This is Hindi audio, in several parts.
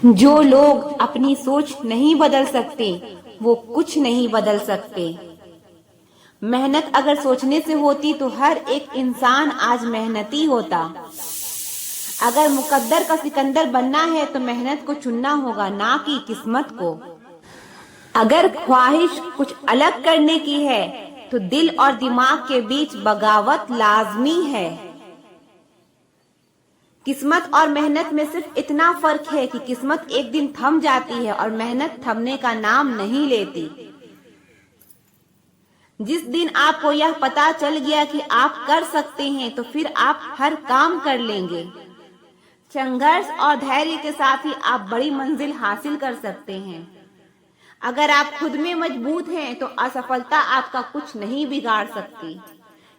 जो लोग अपनी सोच नहीं बदल सकते वो कुछ नहीं बदल सकते। मेहनत अगर सोचने से होती तो हर एक इंसान आज मेहनती होता। अगर मुकद्दर का सिकंदर बनना है तो मेहनत को चुनना होगा, ना कि किस्मत को। अगर ख्वाहिश कुछ अलग करने की है तो दिल और दिमाग के बीच बगावत लाजमी है। किस्मत और मेहनत में सिर्फ इतना फर्क है कि किस्मत एक दिन थम जाती है और मेहनत थमने का नाम नहीं लेती। जिस दिन आपको यह पता चल गया कि आप कर सकते हैं तो फिर आप हर काम कर लेंगे। संघर्ष और धैर्य के साथ ही आप बड़ी मंजिल हासिल कर सकते हैं। अगर आप खुद में मजबूत हैं तो असफलता आपका कुछ नहीं बिगाड़ सकती।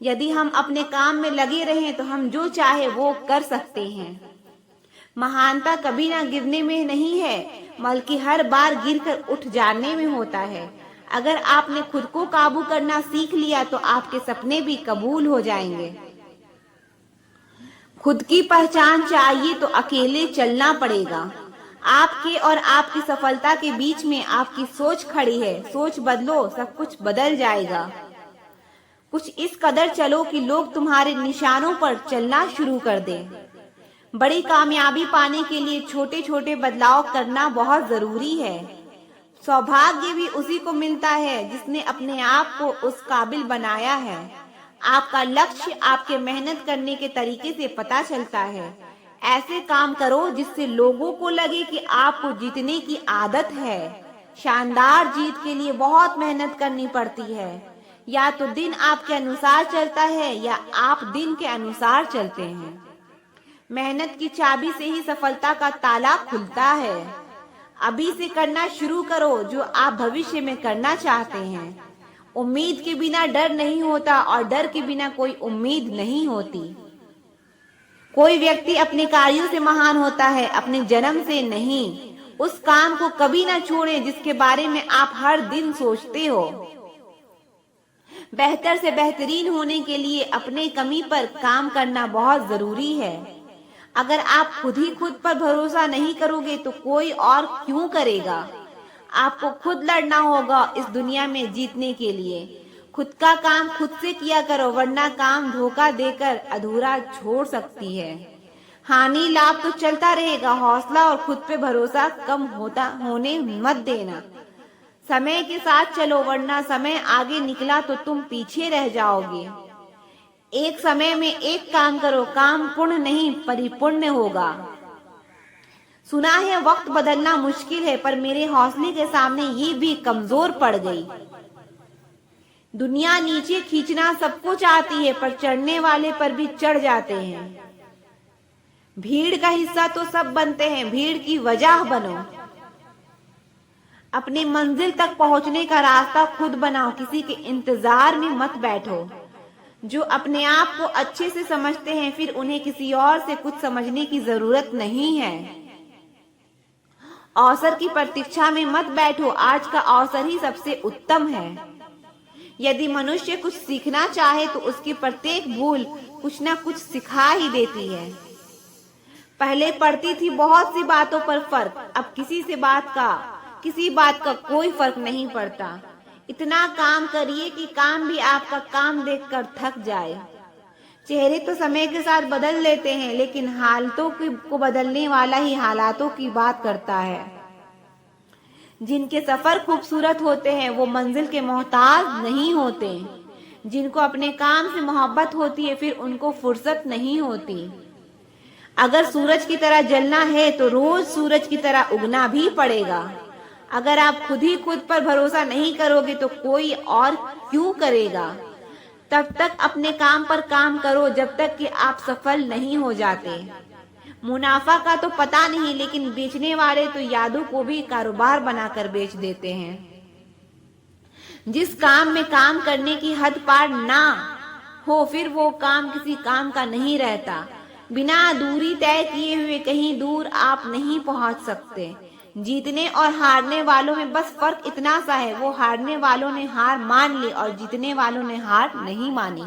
यदि हम अपने काम में लगे रहें तो हम जो चाहे वो कर सकते हैं। महानता कभी ना गिरने में नहीं है, बल्कि हर बार गिरकर उठ जाने में होता है। अगर आपने खुद को काबू करना सीख लिया तो आपके सपने भी कबूल हो जाएंगे। खुद की पहचान चाहिए तो अकेले चलना पड़ेगा। आपके और आपकी सफलता के बीच में आपकी सोच खड़ी है। सोच बदलो, सब कुछ बदल जाएगा। कुछ इस कदर चलो कि लोग तुम्हारे निशानों पर चलना शुरू कर दें। बड़ी कामयाबी पाने के लिए छोटे छोटे बदलाव करना बहुत जरूरी है। सौभाग्य भी उसी को मिलता है जिसने अपने आप को उस काबिल बनाया है। आपका लक्ष्य आपके मेहनत करने के तरीके से पता चलता है। ऐसे काम करो जिससे लोगों को लगे कि आपको जीतने की आदत है। शानदार जीत के लिए बहुत मेहनत करनी पड़ती है। या तो दिन आपके अनुसार चलता है या आप दिन के अनुसार चलते हैं। मेहनत की चाबी से ही सफलता का ताला खुलता है। अभी से करना शुरू करो जो आप भविष्य में करना चाहते हैं। उम्मीद के बिना डर नहीं होता और डर के बिना कोई उम्मीद नहीं होती। कोई व्यक्ति अपने कार्यों से महान होता है, अपने जन्म से नहीं। उस काम को कभी ना छोड़ें जिसके बारे में आप हर दिन सोचते हो। बेहतर से बेहतरीन होने के लिए अपने कमी पर काम करना बहुत जरूरी है। अगर आप खुद ही खुद पर भरोसा नहीं करोगे तो कोई और क्यों करेगा। आपको खुद लड़ना होगा इस दुनिया में जीतने के लिए। खुद का काम खुद से किया करो, वरना काम धोखा देकर अधूरा छोड़ सकती है। हानि लाभ तो चलता रहेगा। हौसला और खुद पे भरोसा कम होने मत देना। समय के साथ चलो, वरना समय आगे निकला तो तुम पीछे रह जाओगे। एक समय में एक काम करो, काम पूर्ण नहीं परिपूर्ण होगा। सुना है वक्त बदलना मुश्किल है, पर मेरे हौसले के सामने ये भी कमजोर पड़ गई। दुनिया नीचे खींचना सबको चाहती है, पर चढ़ने वाले पर भी चढ़ जाते हैं। भीड़ का हिस्सा तो सब बनते हैं, भीड़ की वजह बनो। अपनी मंजिल तक पहुंचने का रास्ता खुद बनाओ, किसी के इंतजार में मत बैठो। जो अपने आप को अच्छे से समझते हैं फिर उन्हें किसी और से कुछ समझने की जरूरत नहीं है। अवसर की प्रतीक्षा में मत बैठो, आज का अवसर ही सबसे उत्तम है। यदि मनुष्य कुछ सीखना चाहे तो उसकी प्रत्येक भूल कुछ ना कुछ सिखा ही देती है। पहले पड़ती थी बहुत सी बातों पर फर्क, अब किसी बात का कोई फर्क नहीं पड़ता। इतना काम करिए कि काम भी आपका काम देखकर थक जाए। चेहरे तो समय के साथ बदल लेते हैं, लेकिन हालतों को बदलने वाला ही हालातों की बात करता है। जिनके सफर खूबसूरत होते हैं वो मंजिल के मोहताज नहीं होते। जिनको अपने काम से मोहब्बत होती है फिर उनको फुर्सत नहीं होती। अगर सूरज की तरह जलना है तो रोज सूरज की तरह उगना भी पड़ेगा। अगर आप खुद ही खुद पर भरोसा नहीं करोगे तो कोई और क्यों करेगा। तब तक अपने काम पर काम करो जब तक कि आप सफल नहीं हो जाते। मुनाफा का तो पता नहीं, लेकिन बेचने वाले तो यादों को भी कारोबार बनाकर बेच देते हैं। जिस काम में काम करने की हद पार ना हो फिर वो काम किसी काम का नहीं रहता। बिना दूरी तय किए हुए कहीं दूर आप नहीं पहुंच सकते। जीतने और हारने वालों में बस फर्क इतना सा है, वो हारने वालों ने हार मान ली और जीतने वालों ने हार नहीं मानी।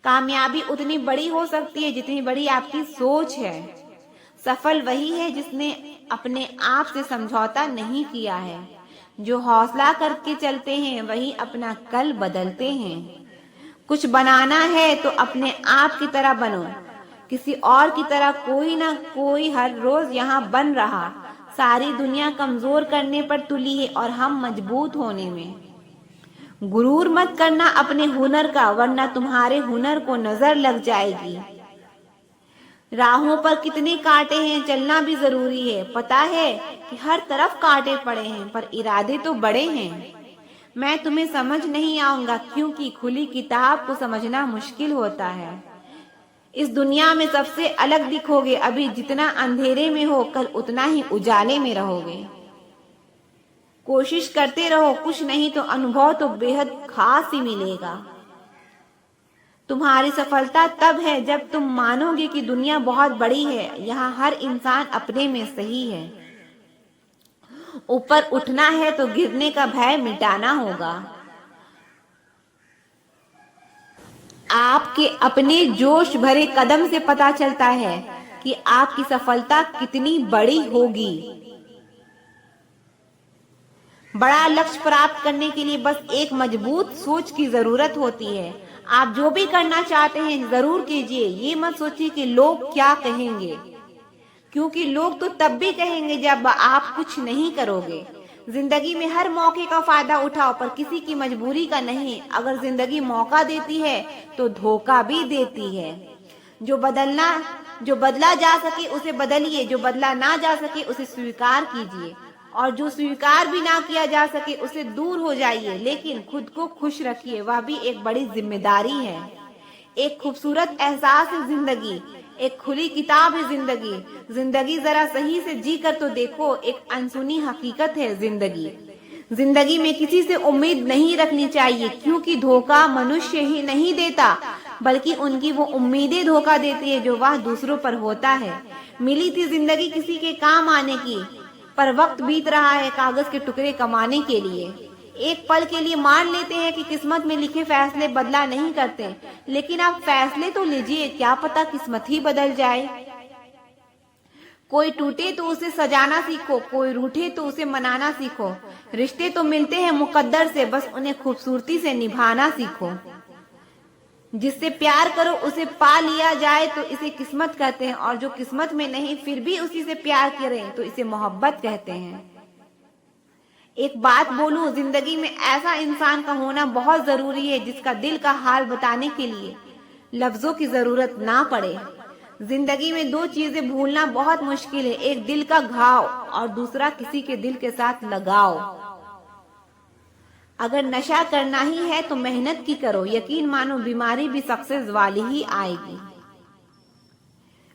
कामयाबी उतनी बड़ी हो सकती है जितनी बड़ी आपकी सोच है। सफल वही है जिसने अपने आप से समझौता नहीं किया है। जो हौसला करके चलते हैं वही अपना कल बदलते हैं। कुछ बनाना है तो अपने आप की तरह बनो, किसी और की तरह कोई ना कोई हर रोज यहाँ बन रहा। सारी दुनिया कमजोर करने पर तुली है और हम मजबूत होने में। गुरूर मत करना अपने हुनर का, वरना तुम्हारे हुनर को नजर लग जाएगी। राहों पर कितने कांटे हैं, चलना भी जरूरी है। पता है कि हर तरफ कांटे पड़े हैं, पर इरादे तो बड़े हैं। मैं तुम्हें समझ नहीं आऊंगा, क्योंकि खुली किताब को समझना मुश्किल होता है। इस दुनिया में सबसे अलग दिखोगे। अभी जितना अंधेरे में हो, कल उतना ही उजाले में रहोगे। कोशिश करते रहो, कुछ नहीं तो अनुभव तो बेहद खास ही मिलेगा। तुम्हारी सफलता तब है जब तुम मानोगे कि दुनिया बहुत बड़ी है, यहाँ हर इंसान अपने में सही है। ऊपर उठना है तो गिरने का भय मिटाना होगा। आपके अपने जोश भरे कदम से पता चलता है कि आपकी सफलता कितनी बड़ी होगी। बड़ा लक्ष्य प्राप्त करने के लिए बस एक मजबूत सोच की जरूरत होती है। आप जो भी करना चाहते हैं जरूर कीजिए। ये मत सोचिए कि लोग क्या कहेंगे, क्योंकि लोग तो तब भी कहेंगे जब आप कुछ नहीं करोगे। जिंदगी में हर मौके का फायदा उठाओ, पर किसी की मजबूरी का नहीं। अगर जिंदगी मौका देती है तो धोखा भी देती है। जो बदला जा सके उसे बदलिए, जो बदला ना जा सके उसे स्वीकार कीजिए, और जो स्वीकार भी ना किया जा सके उसे दूर हो जाइए। लेकिन खुद को खुश रखिए, वह भी एक बड़ी जिम्मेदारी है। एक खूबसूरत एहसास है जिंदगी, एक खुली किताब है जिंदगी। जिंदगी जरा सही से जी कर तो देखो, एक अनसुनी हकीकत है जिंदगी। जिंदगी में किसी से उम्मीद नहीं रखनी चाहिए, क्योंकि धोखा मनुष्य ही नहीं देता, बल्कि उनकी वो उम्मीदें धोखा देती है जो वह दूसरों पर होता है। मिली थी जिंदगी किसी के काम आने की, पर वक्त बीत रहा है कागज के टुकड़े कमाने के लिए। एक पल के लिए मान लेते हैं कि किस्मत में लिखे फैसले बदला नहीं करते, लेकिन आप फैसले तो लीजिए, क्या पता किस्मत ही बदल जाए। कोई टूटे तो उसे सजाना सीखो, कोई रूठे तो उसे मनाना सीखो। रिश्ते तो मिलते हैं मुकद्दर से, बस उन्हें खूबसूरती से निभाना सीखो। जिससे प्यार करो उसे पा लिया जाए तो इसे किस्मत कहते हैं, और जो किस्मत में नहीं फिर भी उसी से प्यार करें तो इसे मोहब्बत कहते हैं। एक बात बोलूं, जिंदगी में ऐसा इंसान का होना बहुत जरूरी है जिसका दिल का हाल बताने के लिए लफ्जों की जरूरत ना पड़े। जिंदगी में दो चीजें भूलना बहुत मुश्किल है, एक दिल का घाव और दूसरा किसी के दिल के साथ लगाव। अगर नशा करना ही है तो मेहनत की करो, यकीन मानो बीमारी भी सक्सेस वाली ही आएगी।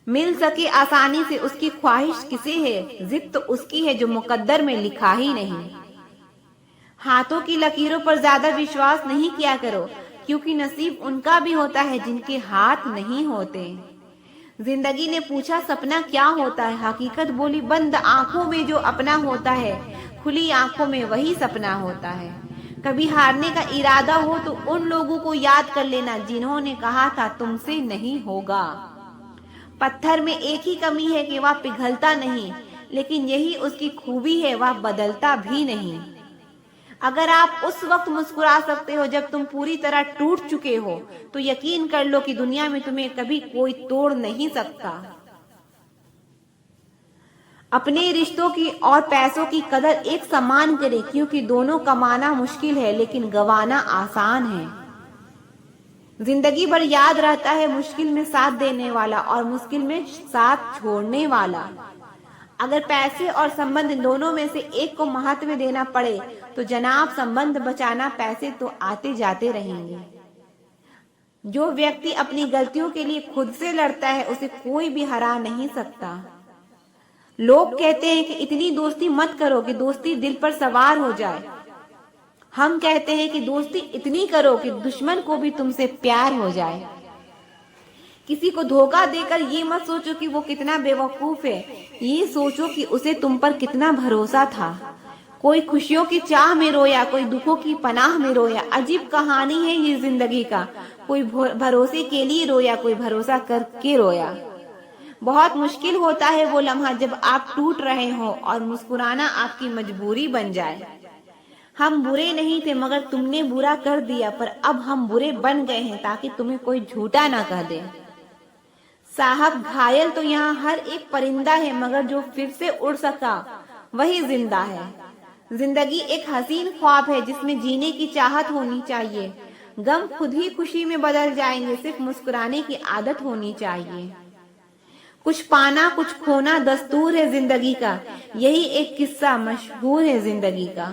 मिल सके आसानी से उसकी ख्वाहिश किसे है, जिद तो उसकी है जो मुकद्दर में लिखा ही नहीं। हाथों की लकीरों पर ज्यादा विश्वास नहीं किया करो, क्योंकि नसीब उनका भी होता है जिनके हाथ नहीं होते। जिंदगी ने पूछा सपना क्या होता है, हकीकत बोली बंद आंखों में जो अपना होता है, खुली आंखों में वही सपना होता है। कभी हारने का इरादा हो तो उन लोगों को याद कर लेना जिन्होंने कहा था तुमसे नहीं होगा। पत्थर में एक ही कमी है कि वह पिघलता नहीं, लेकिन यही उसकी खूबी है, वह बदलता भी नहीं। अगर आप उस वक्त मुस्कुरा सकते हो जब तुम पूरी तरह टूट चुके हो, तो यकीन कर लो कि दुनिया में तुम्हें कभी कोई तोड़ नहीं सकता। अपने रिश्तों की और पैसों की कदर एक समान करें, क्योंकि दोनों कमाना मुश्किल है लेकिन गंवाना आसान है। जिंदगी भर याद रहता है मुश्किल में साथ देने वाला और मुश्किल में साथ छोड़ने वाला। अगर पैसे और संबंध दोनों में से एक को महत्व देना पड़े तो जनाब संबंध बचाना, पैसे तो आते जाते रहेंगे। जो व्यक्ति अपनी गलतियों के लिए खुद से लड़ता है उसे कोई भी हरा नहीं सकता। लोग कहते हैं कि इतनी दोस्ती मत करो कि दोस्ती दिल पर सवार हो जाए। हम कहते हैं कि दोस्ती इतनी करो कि दुश्मन को भी तुमसे प्यार हो जाए। किसी को धोखा देकर ये मत सोचो कि वो कितना बेवकूफ है, ये सोचो कि उसे तुम पर कितना भरोसा था। कोई खुशियों की चाह में रोया, कोई दुखों की पनाह में रोया। अजीब कहानी है ये जिंदगी का, कोई भरोसे के लिए रोया, कोई भरोसा करके रोया। बहुत मुश्किल होता है वो लम्हा जब आप टूट रहे हो और मुस्कुराना आपकी मजबूरी बन जाए। हम बुरे नहीं थे मगर तुमने बुरा कर दिया, पर अब हम बुरे बन गए हैं ताकि तुम्हें कोई झूठा ना कह दे। साहब, घायल तो यहाँ हर एक परिंदा है, मगर जो फिर से उड़ सका वही जिंदा है। जिंदगी एक हसीन ख्वाब है जिसमें जीने की चाहत होनी चाहिए। गम खुद ही खुशी में बदल जाएंगे, सिर्फ मुस्कुराने की आदत होनी चाहिए। कुछ पाना कुछ खोना दस्तूर है जिंदगी का, यही एक किस्सा मशहूर है जिंदगी का।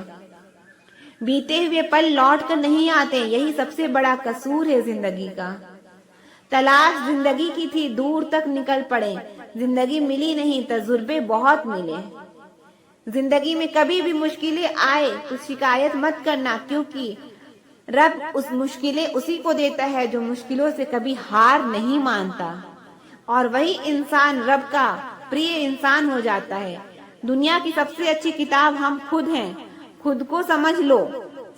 बीते हुए पल लौट कर नहीं आते, यही सबसे बड़ा कसूर है जिंदगी का। तलाश जिंदगी की थी, दूर तक निकल पड़े, जिंदगी मिली नहीं, तजुर्बे बहुत मिले। जिंदगी में कभी भी मुश्किलें आए तो शिकायत मत करना, क्योंकि रब उस मुश्किलें उसी को देता है जो मुश्किलों से कभी हार नहीं मानता, और वही इंसान रब का प्रिय इंसान हो जाता है। दुनिया की सबसे अच्छी किताब हम खुद हैं, खुद को समझ लो,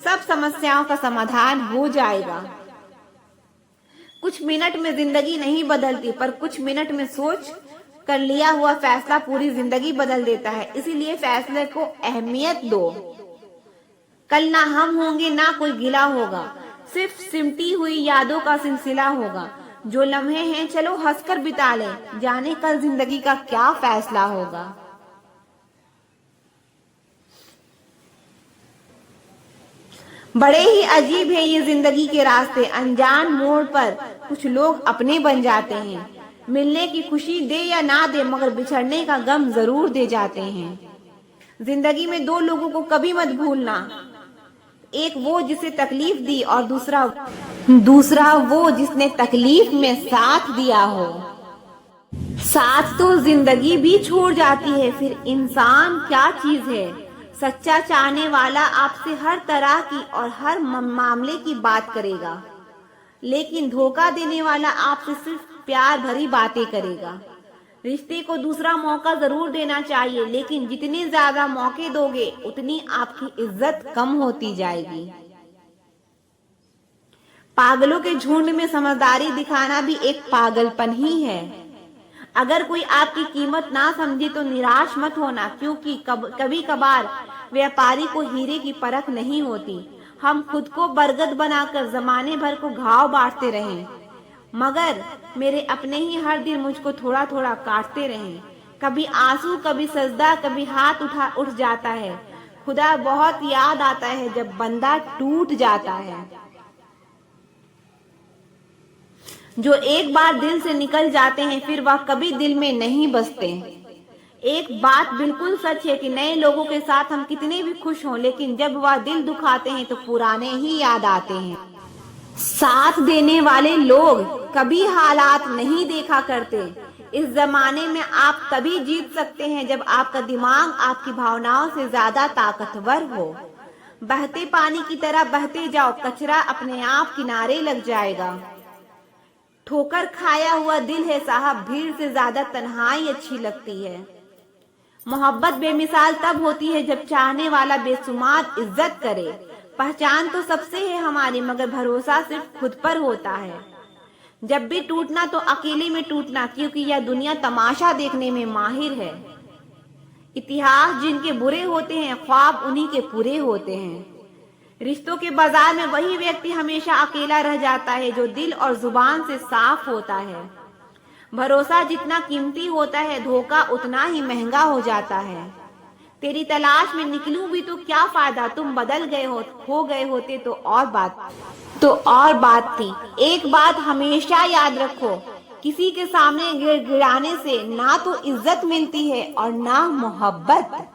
सब समस्याओं का समाधान हो जाएगा। कुछ मिनट में जिंदगी नहीं बदलती, पर कुछ मिनट में सोच कर लिया हुआ फैसला पूरी जिंदगी बदल देता है। इसीलिए फैसले को अहमियत दो। कल ना हम होंगे ना कोई गिला होगा, सिर्फ सिमटी हुई यादों का सिलसिला होगा। जो लम्हे हैं चलो हंसकर बिता लें, जाने कल जिंदगी का क्या फैसला होगा। बड़े ही अजीब है ये जिंदगी के रास्ते, अनजान मोड़ पर कुछ लोग अपने बन जाते हैं। मिलने की खुशी दे या ना दे, मगर बिछड़ने का गम जरूर दे जाते हैं। जिंदगी में दो लोगों को कभी मत भूलना, एक वो जिसे तकलीफ दी और दूसरा वो जिसने तकलीफ में साथ दिया हो। साथ तो जिंदगी भी छोड़ जाती है, फिर इंसान क्या चीज है। सच्चा चाहने वाला आपसे हर तरह की और हर मामले की बात करेगा, लेकिन धोखा देने वाला आपसे सिर्फ प्यार भरी बातें करेगा। रिश्ते को दूसरा मौका जरूर देना चाहिए, लेकिन जितने ज्यादा मौके दोगे उतनी आपकी इज्जत कम होती जाएगी। पागलों के झुंड में समझदारी दिखाना भी एक पागलपन ही है। अगर कोई आपकी कीमत ना समझे तो निराश मत होना, क्योंकि कभी कभार व्यापारी को हीरे की परख नहीं होती। हम खुद को बरगद बनाकर जमाने भर को घाव बांटते रहें, मगर मेरे अपने ही हर दिन मुझको थोड़ा थोड़ा काटते रहें। कभी आंसू, कभी सजदा, कभी हाथ उठ जाता है। खुदा बहुत याद आता है जब बंदा टूट जाता है। जो एक बार दिल से निकल जाते हैं फिर वह कभी दिल में नहीं बसते। एक बात बिल्कुल सच है कि नए लोगों के साथ हम कितने भी खुश हों, लेकिन जब वह दिल दुखाते हैं तो पुराने ही याद आते हैं। साथ देने वाले लोग कभी हालात नहीं देखा करते। इस जमाने में आप तभी जीत सकते हैं जब आपका दिमाग आपकी भावनाओं से ज्यादा ताकतवर हो। बहते पानी की तरह बहते जाओ, कचरा अपने आप किनारे लग जाएगा। ठोकर खाया हुआ दिल है साहब, भीड़ से ज्यादा तन्हाई अच्छी लगती है। मोहब्बत बेमिसाल तब होती है जब चाहने वाला बेशुमार इज्जत करे। पहचान तो सबसे है हमारी, मगर भरोसा सिर्फ खुद पर होता है। जब भी टूटना तो अकेले में टूटना, क्योंकि यह दुनिया तमाशा देखने में माहिर है। इतिहास जिनके बुरे होते हैं, ख्वाब उन्हीं के पूरे होते हैं। रिश्तों के बाजार में वही व्यक्ति हमेशा अकेला रह जाता है जो दिल और जुबान से साफ होता है। भरोसा जितना कीमती होता है, धोखा उतना ही महंगा हो जाता है। तेरी तलाश में निकलूं भी तो क्या फायदा, तुम बदल गए हो, खो गए होते तो और बात थी। एक बात हमेशा याद रखो, किसी के सामने गिड़गिड़ाने से ना तो इज्जत मिलती है और ना मोहब्बत।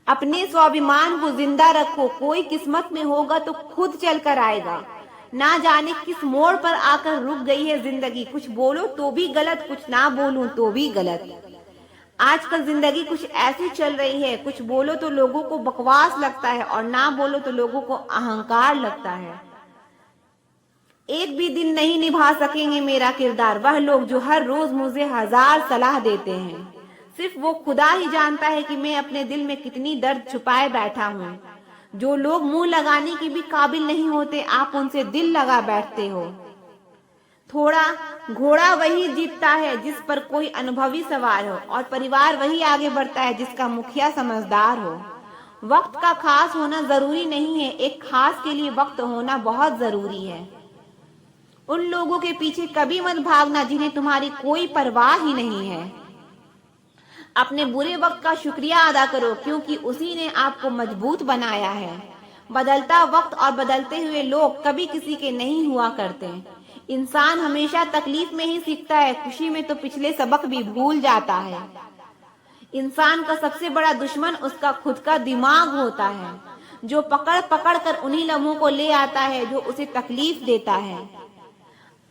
अपने स्वाभिमान को जिंदा रखो, कोई किस्मत में होगा तो खुद चल कर आएगा। ना जाने किस मोड़ पर आकर रुक गई है जिंदगी, कुछ बोलो तो भी गलत, कुछ ना बोलूं तो भी गलत। आजकल जिंदगी कुछ ऐसी चल रही है, कुछ बोलो तो लोगों को बकवास लगता है और ना बोलो तो लोगों को अहंकार लगता है। एक भी दिन नहीं निभा सकेंगे मेरा किरदार वह लोग जो हर रोज मुझे 1000 सलाह देते हैं। सिर्फ वो खुदा ही जानता है कि मैं अपने दिल में कितनी दर्द छुपाए बैठा हूँ। जो लोग मुंह लगाने की भी काबिल नहीं होते, आप उनसे दिल लगा बैठते हो। थोड़ा घोड़ा वही जीतता है जिस पर कोई अनुभवी सवार हो, और परिवार वही आगे बढ़ता है जिसका मुखिया समझदार हो। वक्त का खास होना जरूरी नहीं है, एक खास के लिए वक्त होना बहुत जरूरी है। उन लोगों के पीछे कभी मत भागना जिन्हें तुम्हारी कोई परवाह ही नहीं है। अपने बुरे वक्त का शुक्रिया अदा करो, क्योंकि उसी ने आपको मजबूत बनाया है। बदलता वक्त और बदलते हुए लोग कभी किसी के नहीं हुआ करते। इंसान हमेशा तकलीफ में ही सीखता है, खुशी में तो पिछले सबक भी भूल जाता है। इंसान का सबसे बड़ा दुश्मन उसका खुद का दिमाग होता है, जो पकड़ पकड़ कर उन्हीं लम्हों को ले आता है जो उसे तकलीफ देता है।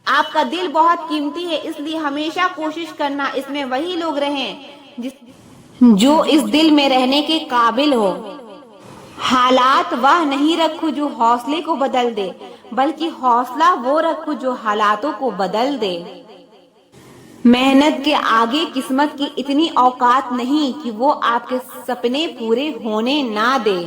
आपका दिल बहुत कीमती है, इसलिए हमेशा कोशिश करना इसमें वही लोग रहें जो इस दिल में रहने के काबिल हो। हालात वह नहीं रखो जो हौसले को बदल दे, बल्कि हौसला वो रखो जो हालातों को बदल दे। मेहनत के आगे किस्मत की इतनी औकात नहीं कि वो आपके सपने पूरे होने ना दे।